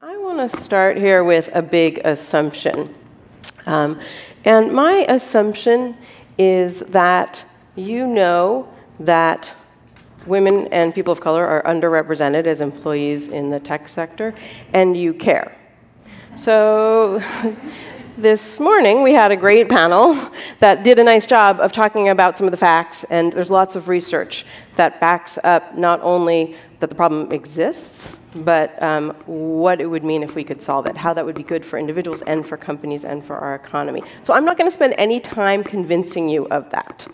I want to start here with a big assumption. And my assumption is that you know that women and people of color are underrepresented as employees in the tech sector, and you care. So this morning, we had a great panel that did a nice job of talking about some of the facts, and there's lots of research that backs up not only that the problem exists, but what it would mean if we could solve it, how that would be good for individuals and for companies and for our economy. So I'm not going to spend any time convincing you of that.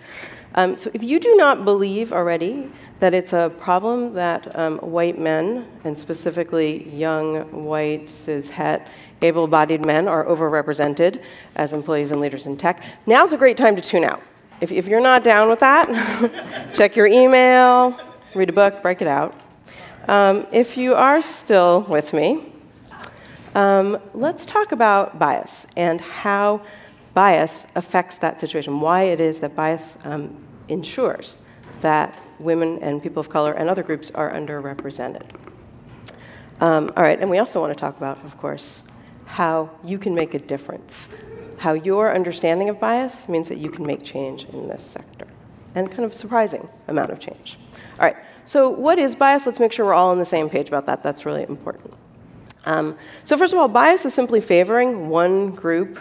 So if you do not believe already that it's a problem that white men, and specifically young, white, cis-het, able-bodied men are overrepresented as employees and leaders in tech, now's a great time to tune out. If you're not down with that, check your email, read a book, break it out. If you are still with me, let's talk about bias and how bias affects that situation, why it is that bias ensures that women and people of color and other groups are underrepresented. All right, and we also want to talk about, of course, how you can make a difference, how your understanding of bias means that you can make change in this sector, and kind of a surprising amount of change. All right, so what is bias? Let's make sure we're all on the same page about that. That's really important. So first of all, bias is simply favoring one group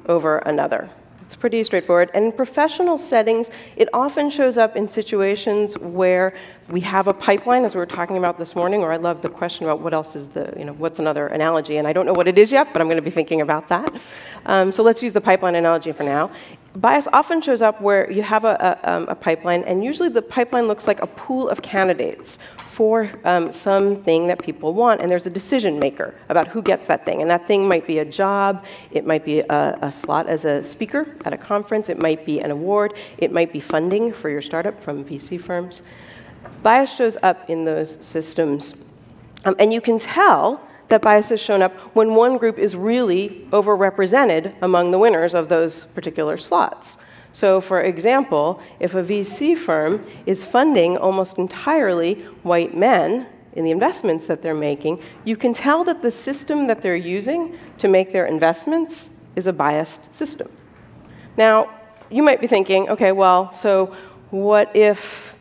over another. It's pretty straightforward. And in professional settings, it often shows up in situations where we have a pipeline, as we were talking about this morning, or I love the question about what else is what's another analogy, and I don't know what it is yet, but I'm going to be thinking about that. So let's use the pipeline analogy for now. Bias often shows up where you have a pipeline, and usually the pipeline looks like a pool of candidates for something that people want, and there's a decision maker about who gets that thing. And that thing might be a job, it might be a slot as a speaker at a conference, it might be an award, it might be funding for your startup from VC firms. Bias shows up in those systems, and you can tell that bias has shown up when one group is really overrepresented among the winners of those particular slots. So for example, if a VC firm is funding almost entirely white men in the investments that they're making, you can tell that the system that they're using to make their investments is a biased system. Now, you might be thinking, okay, well, so what if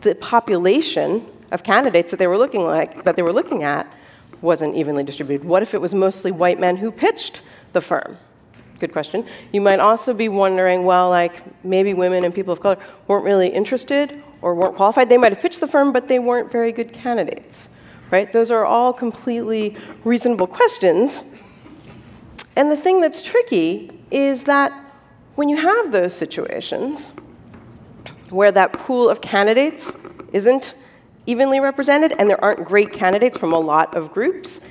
the population of candidates that they were looking at wasn't evenly distributed? What if it was mostly white men who pitched the firm? Good question. You might also be wondering, well, like maybe women and people of color weren't really interested or weren't qualified. They might have pitched the firm, but they weren't very good candidates, right? Those are all completely reasonable questions. And the thing that's tricky is that when you have those situations where that pool of candidates isn't evenly represented and there aren't great candidates from a lot of groups,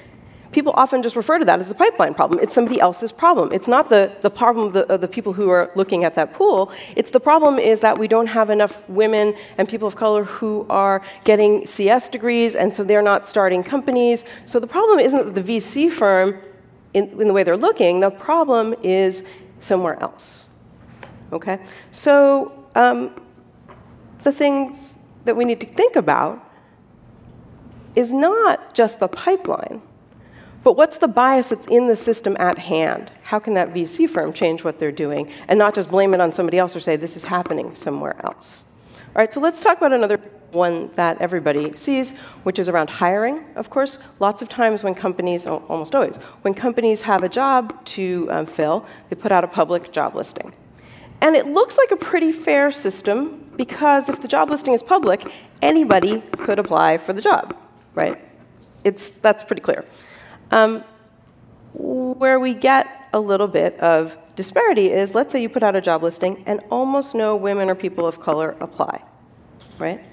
people often just refer to that as the pipeline problem. It's somebody else's problem. It's not the problem of the people who are looking at that pool. It's the problem is that we don't have enough women and people of color who are getting CS degrees, and so they're not starting companies. So the problem isn't the VC firm in the way they're looking. The problem is somewhere else. Okay? So the things that we need to think about is not just the pipeline, but what's the bias that's in the system at hand? How can that VC firm change what they're doing and not just blame it on somebody else or say this is happening somewhere else? All right, so let's talk about another one that everybody sees, which is around hiring, of course. Lots of times when companies, almost always, when companies have a job to fill, they put out a public job listing. And it looks like a pretty fair system because if the job listing is public, anybody could apply for the job, right? That's pretty clear. Where we get a little bit of disparity is, let's say you put out a job listing and almost no women or people of color apply, right?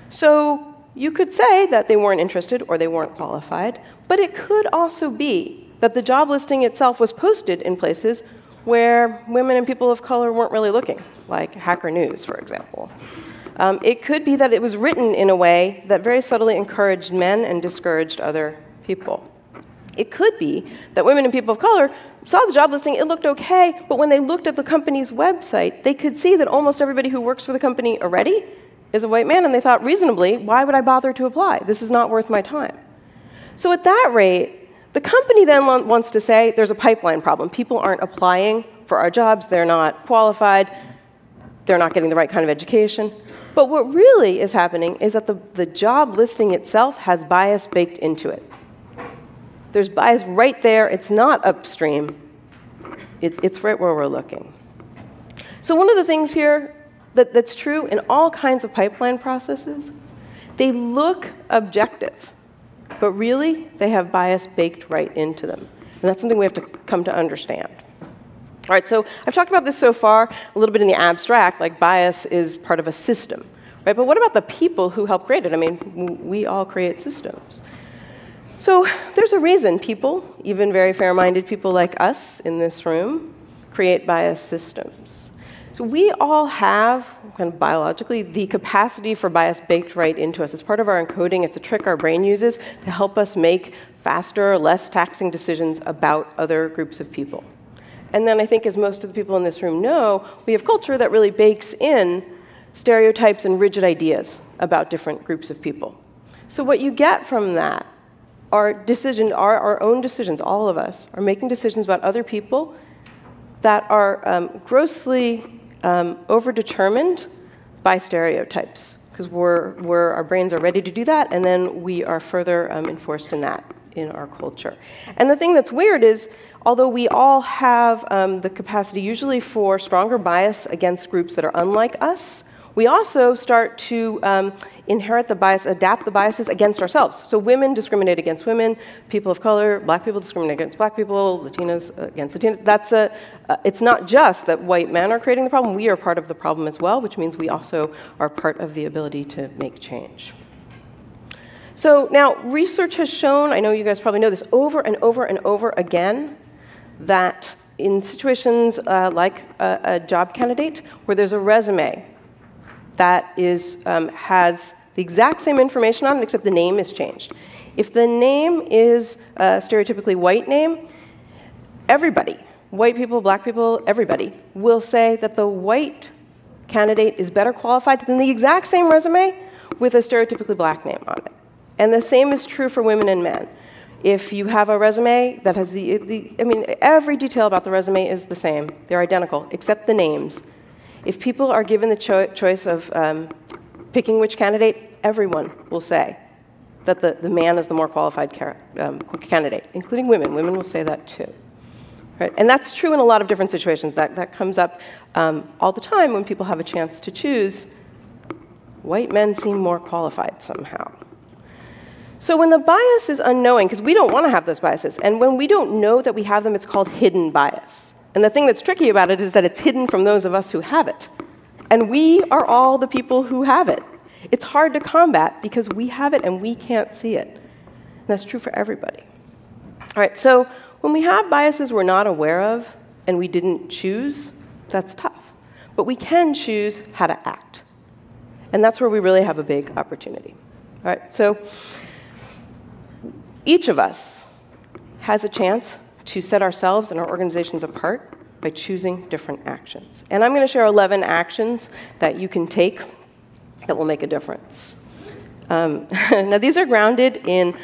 So you could say that they weren't interested or they weren't qualified, but it could also be that the job listing itself was posted in places where women and people of color weren't really looking, like Hacker News, for example. It could be that it was written in a way that very subtly encouraged men and discouraged other people. It could be that women and people of color saw the job listing, it looked okay, but when they looked at the company's website, they could see that almost everybody who works for the company already is a white man, and they thought reasonably, why would I bother to apply? This is not worth my time. So at that rate, The company then wants to say there's a pipeline problem. People aren't applying for our jobs. They're not qualified. They're not getting the right kind of education. But what really is happening is that the job listing itself has bias baked into it. There's bias right there. It's not upstream. It's right where we're looking. So one of the things here that's true in all kinds of pipeline processes, they look objective, but really they have bias baked right into them. And that's something we have to come to understand. All right, so I've talked about this so far a little bit in the abstract, like bias is part of a system, right? But what about the people who help create it? I mean, we all create systems. So there's a reason people, even very fair-minded people like us in this room, create bias systems. So we all have, kind of biologically, the capacity for bias baked right into us. It's part of our encoding. It's a trick our brain uses to help us make faster, less taxing decisions about other groups of people. And then I think, as most of the people in this room know, we have culture that really bakes in stereotypes and rigid ideas about different groups of people. So what you get from that are our own decisions. All of us are making decisions about other people that are grossly overdetermined by stereotypes, because our brains are ready to do that, and then we are further enforced in that in our culture. And the thing that's weird is, although we all have the capacity usually for stronger bias against groups that are unlike us, we also start to inherit the bias, adapt the biases against ourselves. So women discriminate against women, people of color, black people discriminate against black people, Latinas against Latinas. It's not just that white men are creating the problem, we are part of the problem as well, which means we also are part of the ability to make change. So now, research has shown, I know you guys probably know this, over and over and over again, that in situations like a job candidate, where there's a resume that has the exact same information on it, except the name is changed. If the name is a stereotypically white name, everybody, white people, black people, everybody, will say that the white candidate is better qualified than the exact same resume with a stereotypically black name on it. And the same is true for women and men. If you have a resume that has every detail about the resume is the same. They're identical, except the names. If people are given the choice of picking which candidate, everyone will say that the man is the more qualified candidate, including women. Women will say that too. Right? And that's true in a lot of different situations. That comes up all the time when people have a chance to choose. White men seem more qualified somehow. So when the bias is unknowing, because we don't want to have those biases, and when we don't know that we have them, it's called hidden bias. And the thing that's tricky about it is that it's hidden from those of us who have it. And we are all the people who have it. It's hard to combat because we have it and we can't see it. And that's true for everybody. All right, so when we have biases we're not aware of and we didn't choose, that's tough. But we can choose how to act. And that's where we really have a big opportunity. All right, so each of us has a chance to set ourselves and our organizations apart by choosing different actions. And I'm going to share 11 actions that you can take that will make a difference. Now, these are grounded in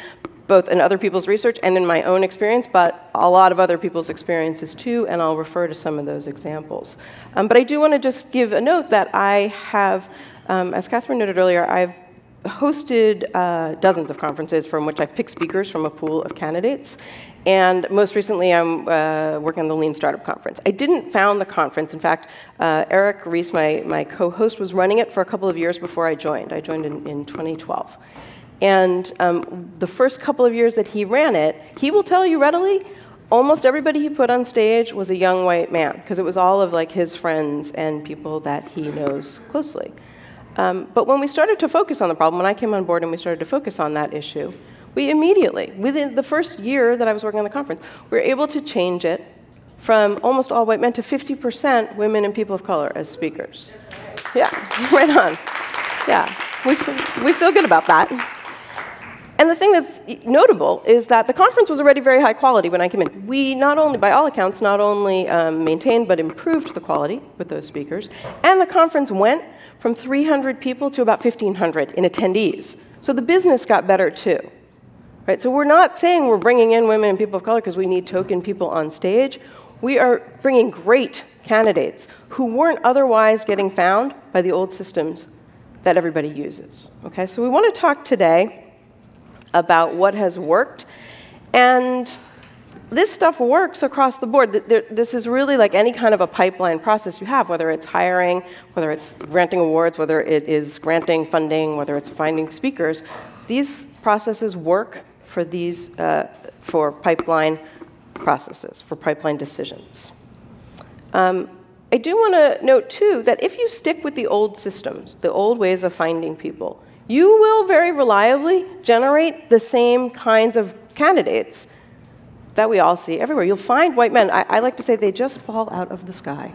both in other people's research and in my own experience, but a lot of other people's experiences too, and I'll refer to some of those examples. But I do want to just give a note that I have, as Catherine noted earlier, I've hosted dozens of conferences from which I've picked speakers from a pool of candidates. And most recently, I'm working on the Lean Startup Conference. I didn't found the conference. In fact, Eric Rees, my co-host, was running it for a couple of years before I joined. I joined in 2012. And the first couple of years that he ran it, he will tell you readily, almost everybody he put on stage was a young white man, because it was all of like his friends and people that he knows closely. But when we started to focus on the problem, when I came on board and we started to focus on that issue, we immediately, within the first year that I was working on the conference, we were able to change it from almost all white men to 50% women and people of color as speakers. Yeah, right on. Yeah, we feel good about that. And the thing that's notable is that the conference was already very high quality when I came in. We not only, by all accounts, not only maintained but improved the quality with those speakers, and the conference went from 300 people to about 1,500 in attendees. So the business got better too. Right? So we're not saying we're bringing in women and people of color because we need token people on stage. We are bringing great candidates who weren't otherwise getting found by the old systems that everybody uses. Okay? So we want to talk today about what has worked. And this stuff works across the board. This is really like any kind of a pipeline process you have, whether it's hiring, whether it's granting awards, whether it is granting funding, whether it's finding speakers. These processes work for these, for pipeline processes, for pipeline decisions. I do want to note, too, that if you stick with the old systems, the old ways of finding people, you will very reliably generate the same kinds of candidates that we all see everywhere. You'll find white men. I like to say they just fall out of the sky.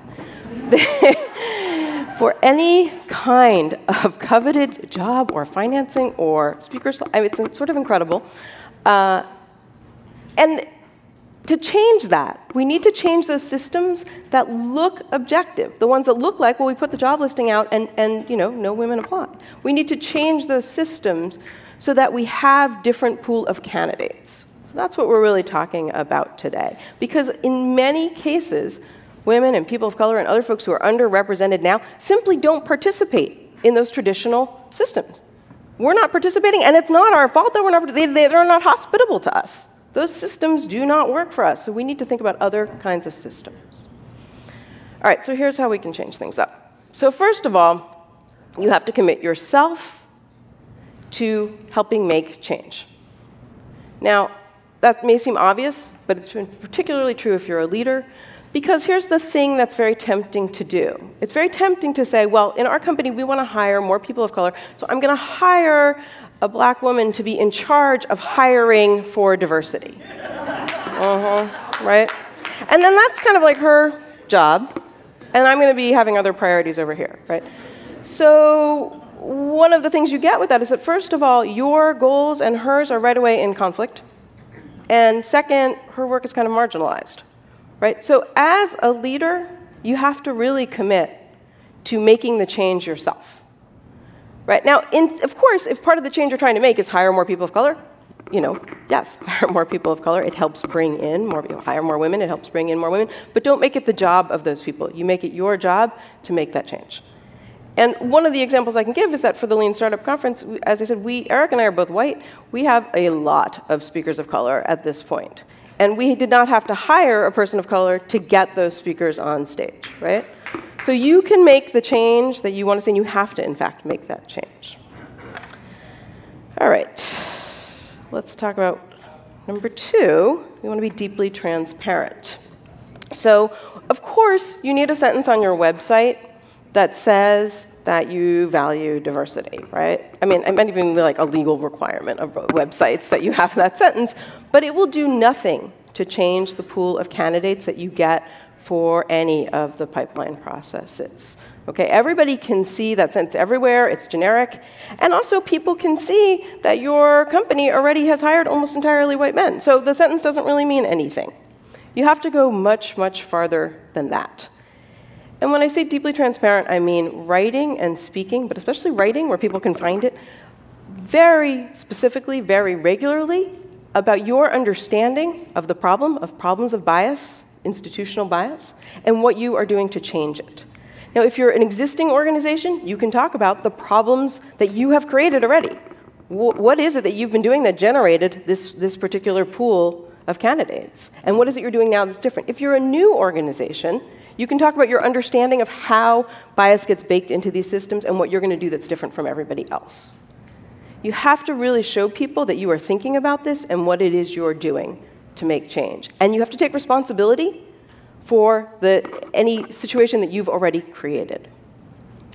For any kind of coveted job or financing or speakers, I mean, it's sort of incredible. And to change that, we need to change those systems that look objective, the ones that look like, well, we put the job listing out and you know, no women apply. We need to change those systems so that we have different pool of candidates. So that's what we're really talking about today. Because in many cases, women and people of color and other folks who are underrepresented now simply don't participate in those traditional systems. We're not participating, and it's not our fault that we're not, they're not hospitable to us. Those systems do not work for us, so we need to think about other kinds of systems. All right, so here's how we can change things up. So first of all, you have to commit yourself to helping make change. Now, that may seem obvious, but it's particularly true if you're a leader, because here's the thing that's very tempting to do. It's very tempting to say, well, in our company, we want to hire more people of color, so I'm going to hire a black woman to be in charge of hiring for diversity. Right? And then that's kind of like her job, and I'm going to be having other priorities over here, right? So one of the things you get with that is that, first of all, your goals and hers are right away in conflict. And second, her work is kind of marginalized, right? So as a leader, you have to really commit to making the change yourself, right? Now, of course, if part of the change you're trying to make is hire more people of color, you know, yes, hire more people of color. It helps bring in more people. Hire more women. It helps bring in more women. But don't make it the job of those people. You make it your job to make that change. And one of the examples I can give is that for the Lean Startup Conference, as I said, Eric and I are both white. We have a lot of speakers of color at this point. And we did not have to hire a person of color to get those speakers on stage, right? So you can make the change that you want to see, and you have to, in fact, make that change. All right. Let's talk about number 2. We want to be deeply transparent. So, of course, you need a sentence on your website that says that you value diversity, right? I mean, it might even be like a legal requirement of websites that you have that sentence, but it will do nothing to change the pool of candidates that you get for any of the pipeline processes. Okay, everybody can see that sentence everywhere, it's generic, and also people can see that your company already has hired almost entirely white men, so the sentence doesn't really mean anything. You have to go much, much farther than that. And when I say deeply transparent, I mean writing and speaking, but especially writing where people can find it, very specifically, very regularly, about your understanding of the problem, of problems of bias, institutional bias, and what you are doing to change it. Now, if you're an existing organization, you can talk about the problems that you have created already. What is it that you've been doing that generated this particular pool of candidates? And what is it you're doing now that's different? If you're a new organization, you can talk about your understanding of how bias gets baked into these systems and what you're going to do that's different from everybody else. You have to really show people that you are thinking about this and what it is you're doing to make change. And you have to take responsibility for any situation that you've already created.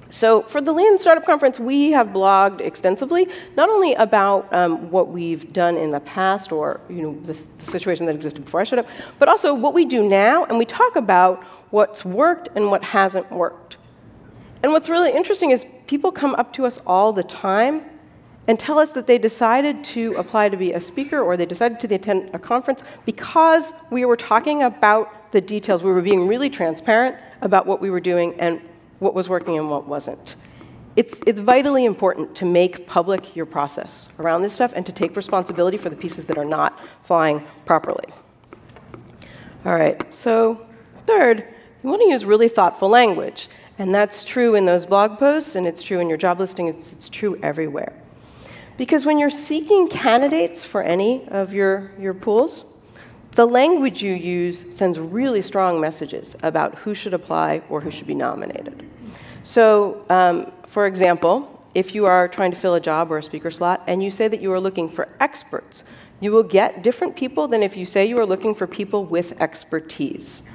So for the Lean Startup Conference, we have blogged extensively, not only about what we've done in the past or the situation that existed before I showed up, but also what we do now, and we talk about what's worked and what hasn't worked. And what's really interesting is people come up to us all the time and tell us that they decided to apply to be a speaker or they decided to attend a conference because we were talking about the details. We were being really transparent about what we were doing and what was working and what wasn't. it's vitally important to make public your process around this stuff and to take responsibility for the pieces that are not flying properly. All right, so third, you want to use really thoughtful language. And that's true in those blog posts, and it's true in your job listing, it's true everywhere. Because when you're seeking candidates for any of your pools, the language you use sends really strong messages about who should apply or who should be nominated. So, for example, if you are trying to fill a job or a speaker slot and you say that you are looking for experts, you will get different people than if you say you are looking for people with expertise.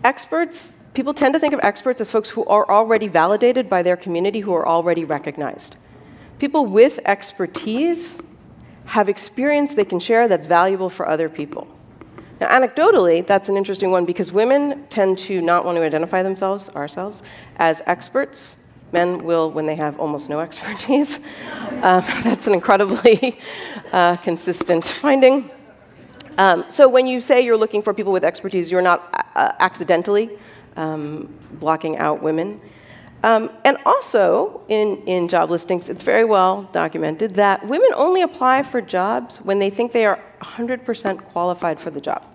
Experts, people tend to think of experts as folks who are already validated by their community, who are already recognized. People with expertise have experience they can share that's valuable for other people. Now, anecdotally, that's an interesting one because women tend to not want to identify ourselves, as experts. Men will when they have almost no expertise. That's an incredibly consistent finding. So when you say you're looking for people with expertise, you're not accidentally blocking out women. And also, in job listings, it's very well documented that women only apply for jobs when they think they are 100% qualified for the job.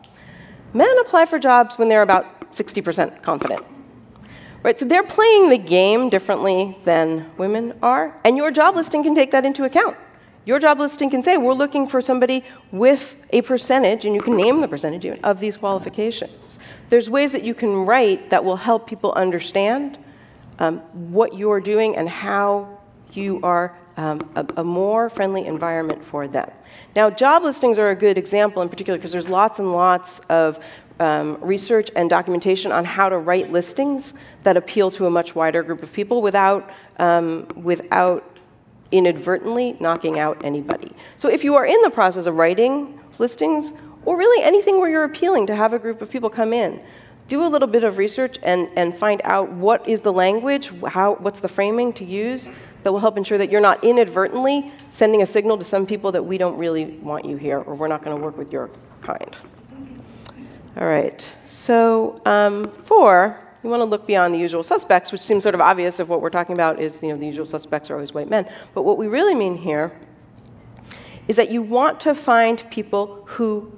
Men apply for jobs when they're about 60% confident. Right? So they're playing the game differently than women are, and your job listing can take that into account. Your job listing can say, we're looking for somebody with a percentage, and you can name the percentage even, of these qualifications. There's ways that you can write that will help people understand what you're doing and how you are a more friendly environment for them. Now, job listings are a good example in particular because there's lots and lots of research and documentation on how to write listings that appeal to a much wider group of people without inadvertently knocking out anybody. So if you are in the process of writing listings, or really anything where you're appealing to have a group of people come in, do a little bit of research and find out what is the language, what's the framing to use that will help ensure that you're not inadvertently sending a signal to some people that we don't really want you here, or we're not going to work with your kind. All right, so 4, you want to look beyond the usual suspects, which seems sort of obvious if what we're talking about is, the usual suspects are always white men. But what we really mean here is that you want to find people who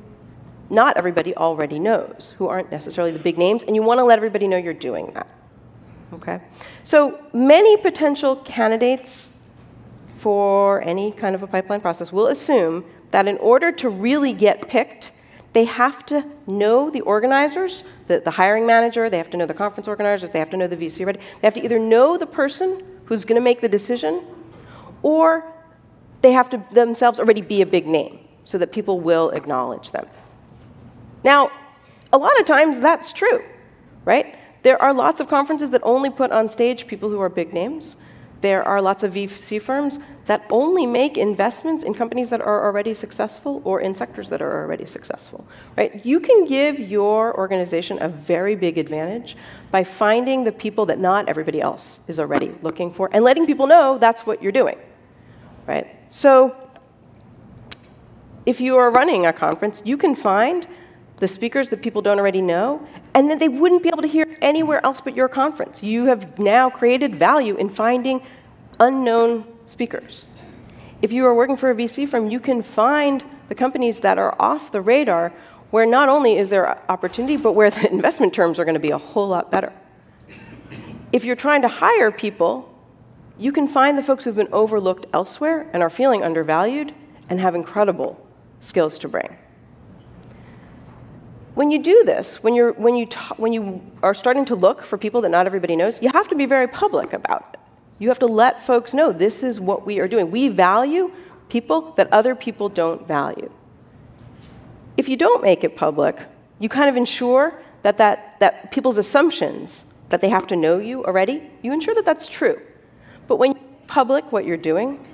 not everybody already knows, who aren't necessarily the big names, and you want to let everybody know you're doing that. Okay? So many potential candidates for any kind of a pipeline process will assume that in order to really get picked, they have to know the organizers, the hiring manager, they have to know the conference organizers, they have to know the VC already. They have to either know the person who's going to make the decision, or they have to themselves already be a big name so that people will acknowledge them. Now, a lot of times that's true, right? There are lots of conferences that only put on stage people who are big names. There are lots of VC firms that only make investments in companies that are already successful or in sectors that are already successful, right? You can give your organization a very big advantage by finding the people that not everybody else is already looking for and letting people know that's what you're doing, right? So if you are running a conference, you can find the speakers that people don't already know, and then they wouldn't be able to hear anywhere else but your conference. You have now created value in finding unknown speakers. If you are working for a VC firm, you can find the companies that are off the radar where not only is there opportunity, but where the investment terms are going to be a whole lot better. If you're trying to hire people, you can find the folks who've been overlooked elsewhere and are feeling undervalued and have incredible skills to bring. When you do this, when you are starting to look for people that not everybody knows, you have to be very public about it. You have to let folks know this is what we are doing. We value people that other people don't value. If you don't make it public, you kind of ensure that people's assumptions that they have to know you already, you ensure that that's true. But when you make public what you're doing,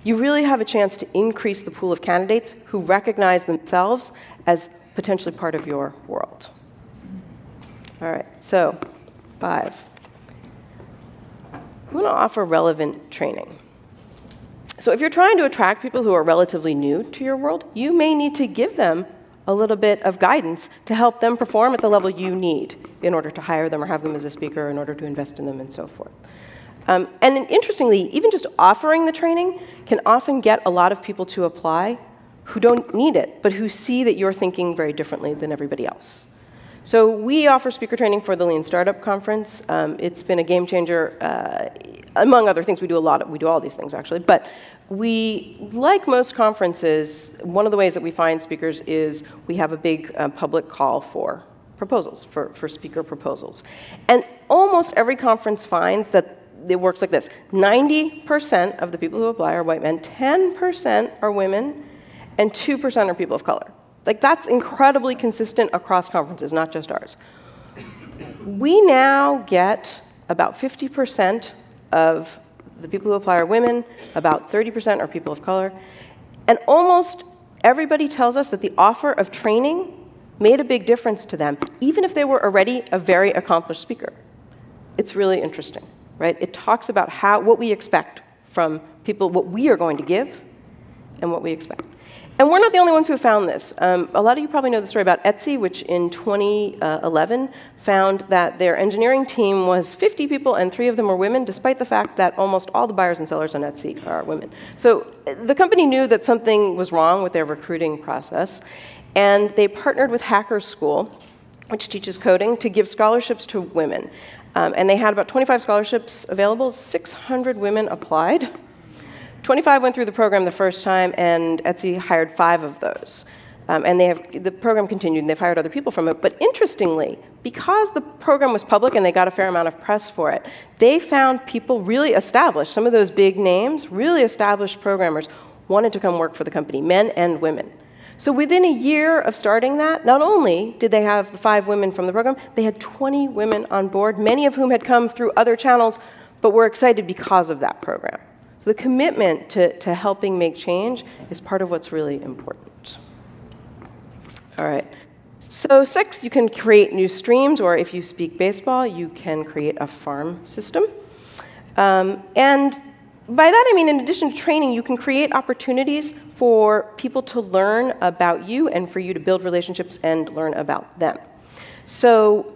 you really have a chance to increase the pool of candidates who recognize themselves as potentially part of your world. All right, so 5. We want to offer relevant training. So if you're trying to attract people who are relatively new to your world, you may need to give them a little bit of guidance to help them perform at the level you need in order to hire them or have them as a speaker, in order to invest in them, and so forth. And then interestingly, even just offering the training can often get a lot of people to apply who don't need it, but who see that you're thinking very differently than everybody else. So we offer speaker training for the Lean Startup Conference. It's been a game changer. Among other things, we do all these things, actually. But we, like most conferences, one of the ways that we find speakers is we have a big public call for proposals, for speaker proposals. And almost every conference finds that it works like this. 90% of the people who apply are white men, 10% are women, and 2% are people of color. Like, that's incredibly consistent across conferences, not just ours. We now get about 50% of the people who apply are women, about 30% are people of color, and almost everybody tells us that the offer of training made a big difference to them, even if they were already a very accomplished speaker. It's really interesting. Right? It talks about what we expect from people, what we are going to give, and what we expect. And we're not the only ones who have found this. A lot of you probably know the story about Etsy, which in 2011 found that their engineering team was 50 people, and 3 of them were women, despite the fact that almost all the buyers and sellers on Etsy are women. So the company knew that something was wrong with their recruiting process, and they partnered with Hacker School, which teaches coding, to give scholarships to women. And they had about 25 scholarships available. 600 women applied. 25 went through the program the first time, and Etsy hired 5 of those. And the program continued, and they've hired other people from it. But interestingly, because the program was public and they got a fair amount of press for it, they found people really established, some of those big names, really established programmers, wanted to come work for the company, men and women. So within a year of starting that, not only did they have 5 women from the program, they had 20 women on board, many of whom had come through other channels, but were excited because of that program. So the commitment to helping make change is part of what's really important. All right. So 6, you can create new streams, or if you speak baseball, you can create a farm system. And by that, I mean, in addition to training, you can create opportunities for people to learn about you and for you to build relationships and learn about them. So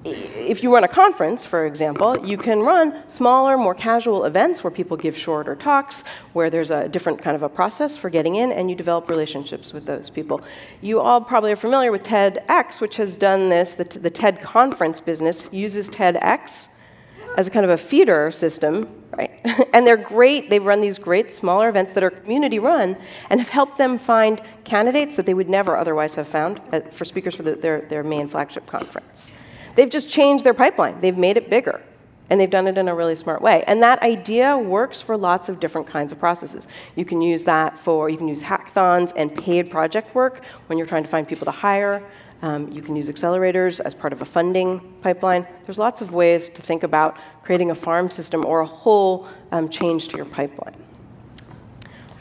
if you run a conference, for example, you can run smaller, more casual events where people give shorter talks, where there's a different kind of a process for getting in, and you develop relationships with those people. You all probably are familiar with TEDx, which has done this. The TED conference business uses TEDx as a kind of a feeder system, right? And they're great. They run these great smaller events that are community run and have helped them find candidates that they would never otherwise have found for speakers for their main flagship conference. They've just changed their pipeline. They've made it bigger, and they've done it in a really smart way. And that idea works for lots of different kinds of processes. You can use that you can use hackathons and paid project work when you're trying to find people to hire. You can use accelerators as part of a funding pipeline. There's lots of ways to think about creating a farm system or a whole change to your pipeline.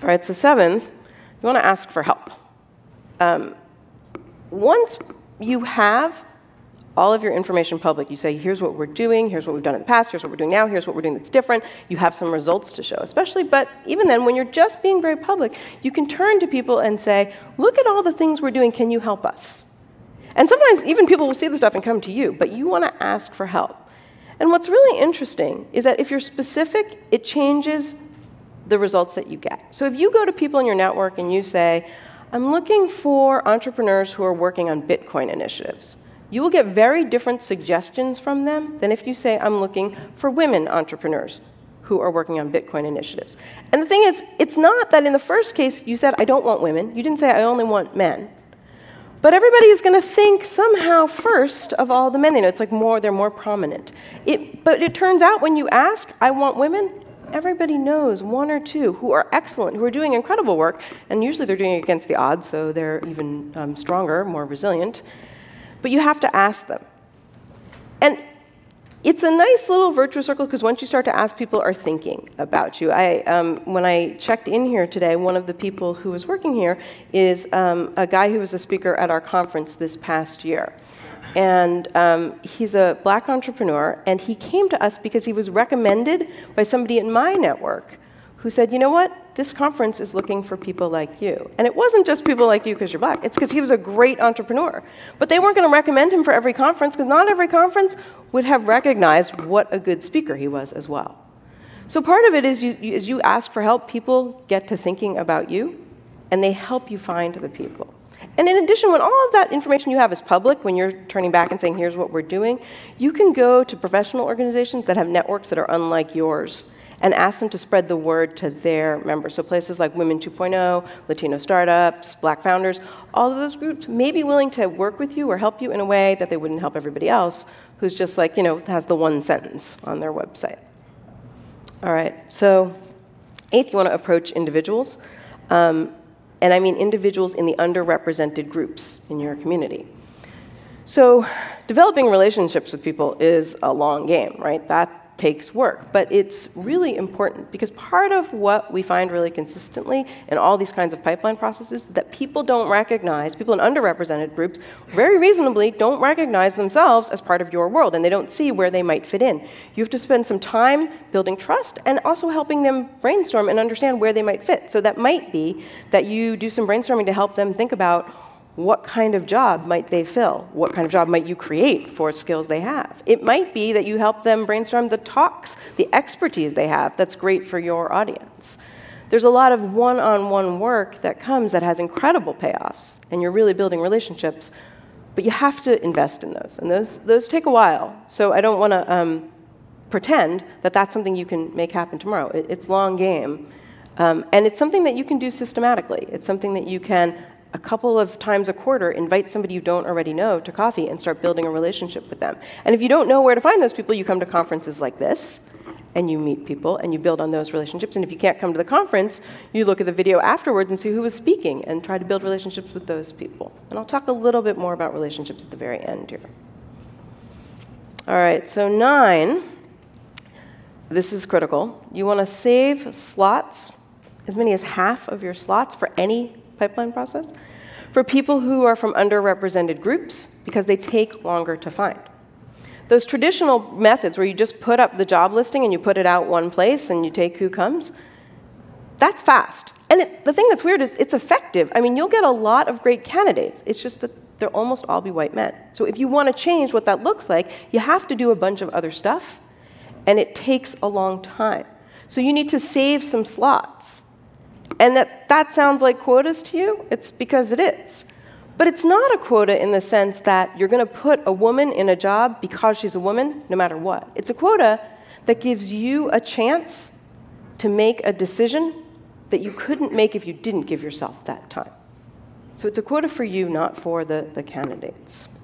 All right, so 7th, you want to ask for help. Once you have all of your information public, you say, here's what we're doing, here's what we've done in the past, here's what we're doing now, here's what we're doing that's different. You have some results to show, especially, but even then, when you're just being very public, you can turn to people and say, look at all the things we're doing, can you help us? And sometimes even people will see the stuff and come to you, but you want to ask for help. And what's really interesting is that if you're specific, it changes the results that you get. So if you go to people in your network and you say, I'm looking for entrepreneurs who are working on Bitcoin initiatives, you will get very different suggestions from them than if you say, I'm looking for women entrepreneurs who are working on Bitcoin initiatives. And the thing is, it's not that in the first case you said, I don't want women. You didn't say, I only want men. But everybody is going to think somehow first of all the men they know. It's like they're more prominent. But it turns out when you ask, I want women, everybody knows 1 or 2 who are excellent, who are doing incredible work, and usually they're doing it against the odds, so they're even stronger, more resilient. But you have to ask them. And it's a nice little virtuous circle, because once you start to ask, people are thinking about you. When I checked in here today, one of the people who was working here is a guy who was a speaker at our conference this past year. And he's a black entrepreneur, and he came to us because he was recommended by somebody in my network who said, you know what, this conference is looking for people like you. And it wasn't just people like you because you're black. It's because he was a great entrepreneur. But they weren't going to recommend him for every conference, because not every conference would have recognized what a good speaker he was as well. So part of it is as you ask for help, people get to thinking about you, and they help you find the people. And in addition, when all of that information you have is public, when you're turning back and saying, here's what we're doing, you can go to professional organizations that have networks that are unlike yours and ask them to spread the word to their members. So places like Women 2.0, Latino Startups, Black Founders, all of those groups may be willing to work with you or help you in a way that they wouldn't help everybody else who's just like, has the one sentence on their website. All right, so 8th, you want to approach individuals. And I mean individuals in the underrepresented groups in your community. So developing relationships with people is a long game, right? That takes work, but it's really important, because part of what we find really consistently in all these kinds of pipeline processes is that people don't recognize, people in underrepresented groups very reasonably don't recognize themselves as part of your world, and they don't see where they might fit in. You have to spend some time building trust and also helping them brainstorm and understand where they might fit. So that might be that you do some brainstorming to help them think about what kind of job might they fill? What kind of job might you create for skills they have? It might be that you help them brainstorm the talks, the expertise they have that's great for your audience. There's a lot of one-on-one work that comes that has incredible payoffs, and you're really building relationships, but you have to invest in those, and those take a while. So I don't want to pretend that that's something you can make happen tomorrow. It's a long game, and it's something that you can do systematically. It's something that you can, a couple of times a quarter, invite somebody you don't already know to coffee and start building a relationship with them. And if you don't know where to find those people, you come to conferences like this, and you meet people, and you build on those relationships. And if you can't come to the conference, you look at the video afterwards and see who was speaking and try to build relationships with those people. And I'll talk a little bit more about relationships at the very end here. All right, so 9, this is critical. You want to save slots, as many as half of your slots for any pipeline process, for people who are from underrepresented groups, because they take longer to find. Those traditional methods where you just put up the job listing and you put it out one place and you take who comes, that's fast. And the thing that's weird is it's effective. I mean, you'll get a lot of great candidates. It's just that they'll almost all be white men. So if you want to change what that looks like, you have to do a bunch of other stuff, and it takes a long time. So you need to save some slots. And that sounds like quotas to you? It's because it is. But it's not a quota in the sense that you're going to put a woman in a job because she's a woman, no matter what. It's a quota that gives you a chance to make a decision that you couldn't make if you didn't give yourself that time. So it's a quota for you, not for the candidates.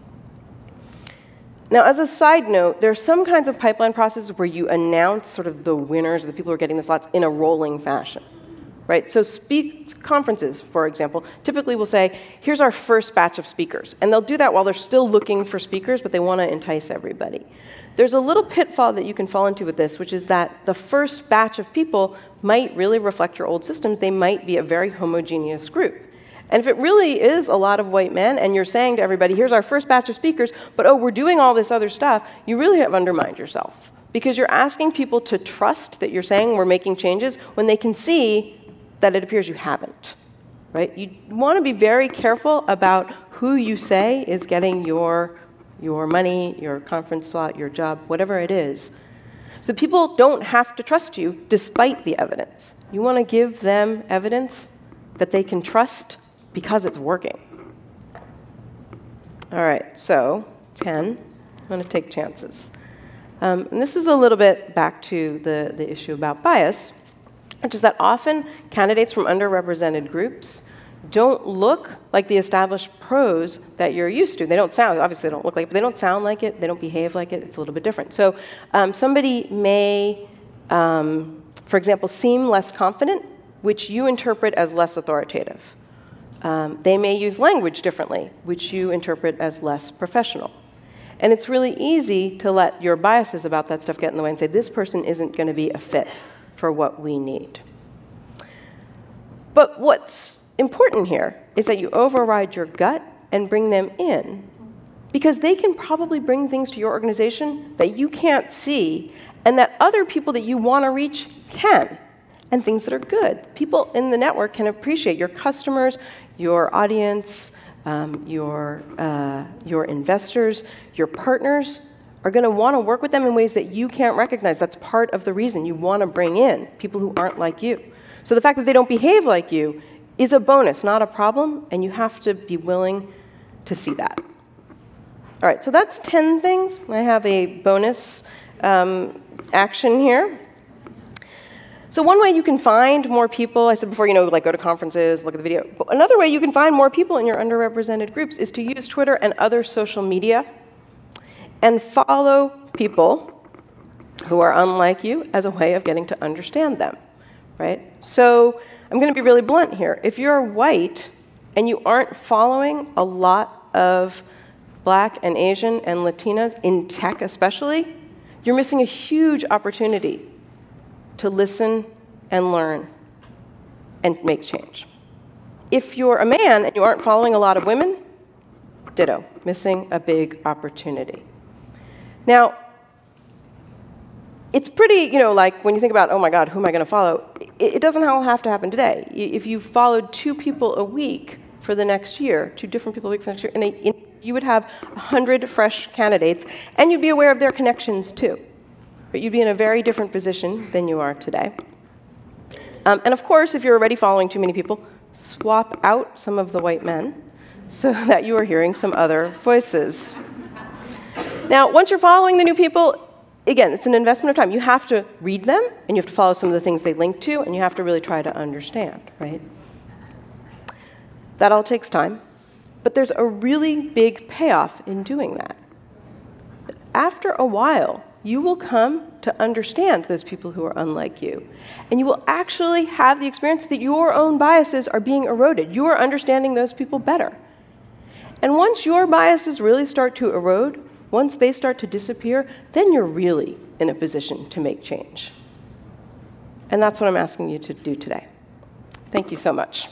Now, as a side note, there are some kinds of pipeline processes where you announce sort of the winners, the people who are getting the slots, in a rolling fashion. Right? So conferences, for example, typically will say, here's our first batch of speakers. And they'll do that while they're still looking for speakers, but they want to entice everybody. There's a little pitfall that you can fall into with this, which is that the first batch of people might really reflect your old systems. They might be a very homogeneous group. And if it really is a lot of white men, and you're saying to everybody, here's our first batch of speakers, but oh, we're doing all this other stuff, you really have undermined yourself. Because you're asking people to trust that you're saying we're making changes when they can see that it appears you haven't, right? You want to be very careful about who you say is getting your money, your conference slot, your job, whatever it is. So people don't have to trust you despite the evidence. You want to give them evidence that they can trust because it's working. All right, so 10, I'm going to take chances. And this is a little bit back to the issue about bias, which is that often candidates from underrepresented groups don't look like the established pros that you're used to. They don't sound, obviously they don't look like it, but they don't sound like it, they don't behave like it, it's a little bit different. So somebody may, for example, seem less confident, which you interpret as less authoritative. They may use language differently, which you interpret as less professional. And it's really easy to let your biases about that stuff get in the way and say, this person isn't going to be a fit for what we need. But what's important here is that you override your gut and bring them in, because they can probably bring things to your organization that you can't see and that other people that you want to reach can. and things that are good. People in the network can appreciate your customers, your audience, your investors, your partners are going to want to work with them in ways that you can't recognize. That's part of the reason you want to bring in people who aren't like you. So the fact that they don't behave like you is a bonus, not a problem, and you have to be willing to see that. All right, so that's 10 things. I have a bonus action here. So one way you can find more people, I said before, like go to conferences, look at the video. But another way you can find more people in your underrepresented groups is to use Twitter and other social media and follow people who are unlike you as a way of getting to understand them, right? So I'm going to be really blunt here. If you're white and you aren't following a lot of Black and Asian and Latinas, in tech especially, you're missing a huge opportunity to listen and learn and make change. If you're a man and you aren't following a lot of women, ditto, missing a big opportunity. Now, it's pretty, like when you think about, oh my God, who am I going to follow? It doesn't all have to happen today. If you followed 2 people a week for the next year, 2 different people a week for the next year, you would have 100 fresh candidates, and you'd be aware of their connections too. But you'd be in a very different position than you are today. And of course, if you're already following too many people, swap out some of the white men so that you are hearing some other voices. Now, once you're following the new people, again, it's an investment of time. You have to read them, and you have to follow some of the things they link to, and you have to really try to understand, right? That all takes time. But there's a really big payoff in doing that. After a while, you will come to understand those people who are unlike you. And you will actually have the experience that your own biases are being eroded. You are understanding those people better. And once your biases really start to erode, once they start to disappear, then you're really in a position to make change. And that's what I'm asking you to do today. Thank you so much.